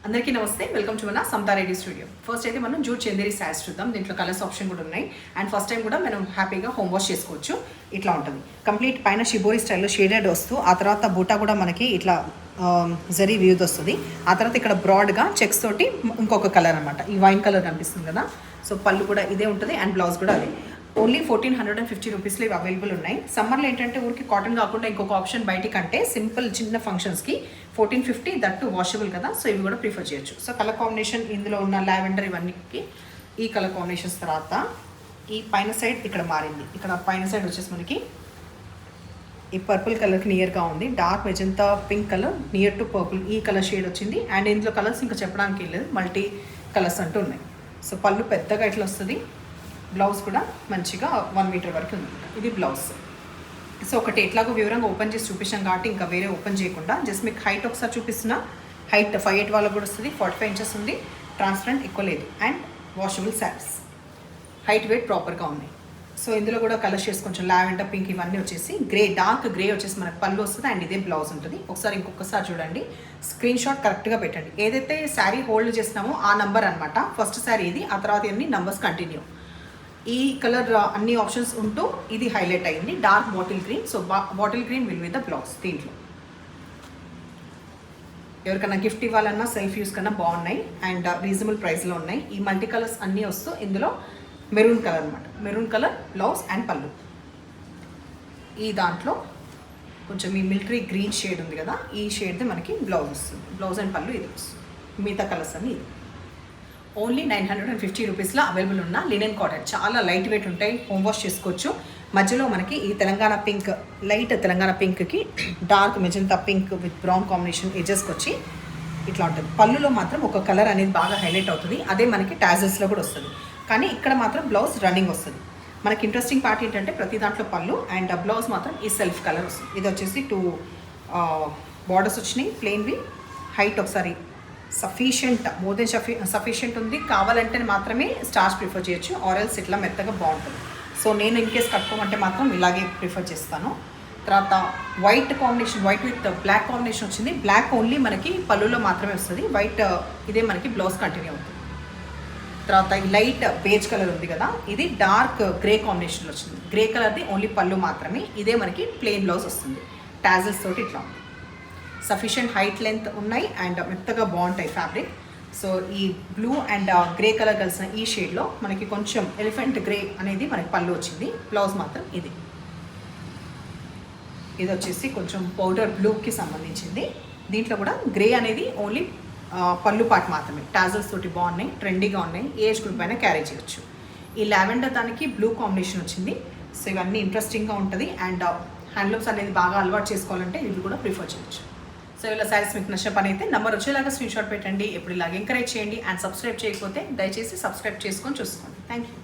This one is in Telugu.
అందరికీ నమస్తే, వెల్కమ్ టు మన సమతా రెడ్డి స్టూడియో. ఫస్ట్ అయితే మనం జూట్ చందేరి శారీస్ చూద్దాం. దీంట్లో కలర్స్ ఆప్షన్ కూడా ఉన్నాయి అండ్ ఫస్ట్ టైం కూడా మనం హ్యాపీగా హోమ్ వాష్ చేసుకోవచ్చు. ఇట్లా ఉంటుంది కంప్లీట్ పైన షిబోరి స్టైల్లో షేడెడ్ వస్తూ ఆ తర్వాత బూటా కూడా మనకి ఇట్లా జరీ వ్యూది వస్తుంది. ఆ తర్వాత ఇక్కడ బ్రాడ్గా చెక్స్ తోటి ఇంకొక కలర్ అనమాట, ఈ వైన్ కలర్ కనిపిస్తుంది కదా. సో పళ్ళు కూడా ఇదే ఉంటుంది అండ్ బ్లౌజ్ కూడా అదే. ఓన్లీ 1450 రూపీస్లో ఇవి అవైలబుల్ ఉన్నాయి. సమ్మర్లో ఏంటంటే ఊరికి కాటన్ కాకుండా ఇంకొక ఆప్షన్ బయటికంటే సింపుల్ చిన్న ఫంక్షన్స్కి 1450, దట్ టు వాషబుల్ కదా. సో ఇవి కూడా ప్రిఫర్ చేయొచ్చు. సో కలర్ కాంబినేషన్ ఇందులో ఉన్న లావెండర్ ఇవన్నీకి ఈ కలర్ కాంబినేషన్స్. తర్వాత ఈ పైన సైడ్ ఇక్కడ మారింది. ఇక్కడ పైన సైడ్ వచ్చేసి మనకి ఈ పర్పుల్ కలర్కి నియర్గా ఉంది. Dark magenta pink colour near to purple ఈ కలర్ షేడ్ వచ్చింది. అండ్ ఇందులో కలర్స్ ఇంకా చెప్పడానికి వెళ్ళలేదు, మల్టీ కలర్స్ అంటూ ఉన్నాయి. సో పళ్ళు పెద్దగా ఇట్లా వస్తుంది. బ్లౌజ్ కూడా మంచిగా 1 మీటర్ వరకు ఉంది. ఇది బ్లౌజ్. సో ఒకటి ఎట్లాగో వివరంగా ఓపెన్ చేసి చూపించాం కాబట్టి ఇంకా వేరే ఓపెన్ చేయకుండా జస్ట్ మీకు హైట్ ఒకసారి చూపిస్తున్నా. హైట్ 5'8" వాళ్ళకు కూడా వస్తుంది. 45 ఇంచెస్ ఉంది. ట్రాన్స్పరెంట్ ఎక్కువ లేదు and washable saris. Height weight ప్రాపర్గా ఉన్నాయి. సో ఇందులో కూడా కలర్ షేడ్స్ కొంచెం లావెండర్ పింక్ ఇవన్నీ వచ్చేసి గ్రే, డార్క్ గ్రే వచ్చేసి మనకు పళ్ళు వస్తుంది అండ్ ఇదే బ్లౌజ్ ఉంటుంది. ఒకసారి ఇంకొకసారి చూడండి, స్క్రీన్ షాట్ కరెక్ట్గా పెట్టండి. ఏదైతే శారీ హోల్డ్ చేసినామో ఆ నంబర్ అనమాట. ఫస్ట్ శారీ ఇది, ఆ తర్వాత అన్ని నంబర్స్ కంటిన్యూ. ఈ కలర్ అన్ని ఆప్షన్స్ ఉంటూ ఇది హైలైట్ అయింది, dark bottle green. So bottle green will with the blouse. దీంట్లో ఎవరికైనా గిఫ్ట్ ఇవ్వాలన్నా సెల్ఫ్ యూస్ కన్నా బాగున్నాయి అండ్ రీజనబుల్ ప్రైస్లో ఉన్నాయి. ఈ మల్టీ కలర్స్ అన్నీ వస్తూ ఇందులో మెరూన్ కలర్ అనమాట. మెరూన్ కలర్ బ్లౌజ్ అండ్ పళ్ళు. ఈ దాంట్లో కొంచెం ఈ మిలిటరీ గ్రీన్ షేడ్ ఉంది కదా, ఈ షేడ్ది మనకి బ్లౌజ్ వస్తుంది. బ్లౌజ్ అండ్ పళ్ళు ఇది వస్తుంది. మిగతా కలర్స్ అన్నీ ఇది. ఓన్లీ 950 రూపీస్లో అవైలబుల్ ఉన్న లినెన్ కాటన్. చాలా లైట్ వెయిట్ ఉంటాయి, హోమ్ వాష్ చేసుకోవచ్చు. మధ్యలో మనకి ఈ తెలంగాణ పింక్, లైట్ తెలంగాణ పింక్కి dark magenta pink with brown combination ఎడ్జెస్కి వచ్చి ఇట్లా ఉంటుంది. పళ్ళులో మాత్రం ఒక కలర్ అనేది బాగా హైలైట్ అవుతుంది. అదే మనకి టాజల్స్లో కూడా వస్తుంది. కానీ ఇక్కడ మాత్రం బ్లౌజ్ రన్నింగ్ వస్తుంది. మనకి ఇంట్రెస్టింగ్ పార్ట్ ఏంటంటే ప్రతి దాంట్లో పళ్ళు అండ్ బ్లౌజ్ మాత్రం ఈ సెల్ఫ్ కలర్ వస్తుంది. ఇది వచ్చేసి 2 బార్డర్స్ వచ్చినాయి ప్లెయిన్వి. హైట్ ఒకసారి సఫిషియంట్, మోర్ దెన్ సఫిషియంట్ ఉంది. కావాలంటే మాత్రమే స్టార్చ్ ప్రిఫర్ చేయొచ్చు, ఆరెల్స్ ఇట్లా మెత్తగా బాగుంటుంది. సో నేను ఇన్ కేస్ కట్టుకోమంటే మాత్రం ఇలాగే ప్రిఫర్ చేస్తాను. తర్వాత white combination, white with black combination వచ్చింది. బ్లాక్ ఓన్లీ మనకి పళ్ళులో మాత్రమే వస్తుంది. వైట్ ఇదే మనకి బ్లౌజ్ కంటిన్యూ అవుతుంది. తర్వాత ఈ లైట్ బేజ్ కలర్ ఉంది కదా, ఇది డార్క్ గ్రే కాంబినేషన్లో వచ్చింది. గ్రే కలర్ది ఓన్లీ పళ్ళు మాత్రమే. ఇదే మనకి ప్లెయిన్ బ్లౌజ్ వస్తుంది. టాజల్స్ తోటి ఇట్లా ఉంది. సఫిషియంట్ హైట్ లెంత్ ఉన్నాయి అండ్ మెత్తగా బాగుంటాయి ఫ్యాబ్రిక్. సో ఈ బ్లూ అండ్ గ్రే కలర్ కలిసిన ఈ షేడ్లో మనకి కొంచెం ఎలిఫెంట్ గ్రే అనేది మనకి పళ్ళు వచ్చింది. బ్లౌజ్ మాత్రం ఇది. ఇది వచ్చేసి కొంచెం పౌడర్ బ్లూకి సంబంధించింది. దీంట్లో కూడా గ్రే అనేది ఓన్లీ పళ్ళు పాటు మాత్రమే. టాజల్స్ తోటి బాగున్నాయి, ట్రెండీగా ఉన్నాయి, ఏజ్ గ్రూప్ అయినా క్యారీ చేయొచ్చు. ఈ లావెండర్ దానికి బ్లూ కాంబినేషన్ వచ్చింది. సో ఇవన్నీ ఇంట్రెస్టింగ్గా ఉంటుంది అండ్ హ్యాండ్లూమ్స్ అనేది బాగా అలవాటు చేసుకోవాలంటే ఇవి కూడా ప్రిఫర్ చేయొచ్చు. సో ఇలా శారీస్ మీకు నచ్చిన పని అయితే నెంబర్ వచ్చేలాగా స్క్రీన్ షాట్ పెట్టండి. ఎప్పుడు ఇలాగ ఎంకరేజ్ చేయండి అండ్ సబ్స్క్రైబ్ చేయకపోతే దయచేసి సబ్స్క్రైబ్ చేసుకొని చూసుకోండి. Thank you.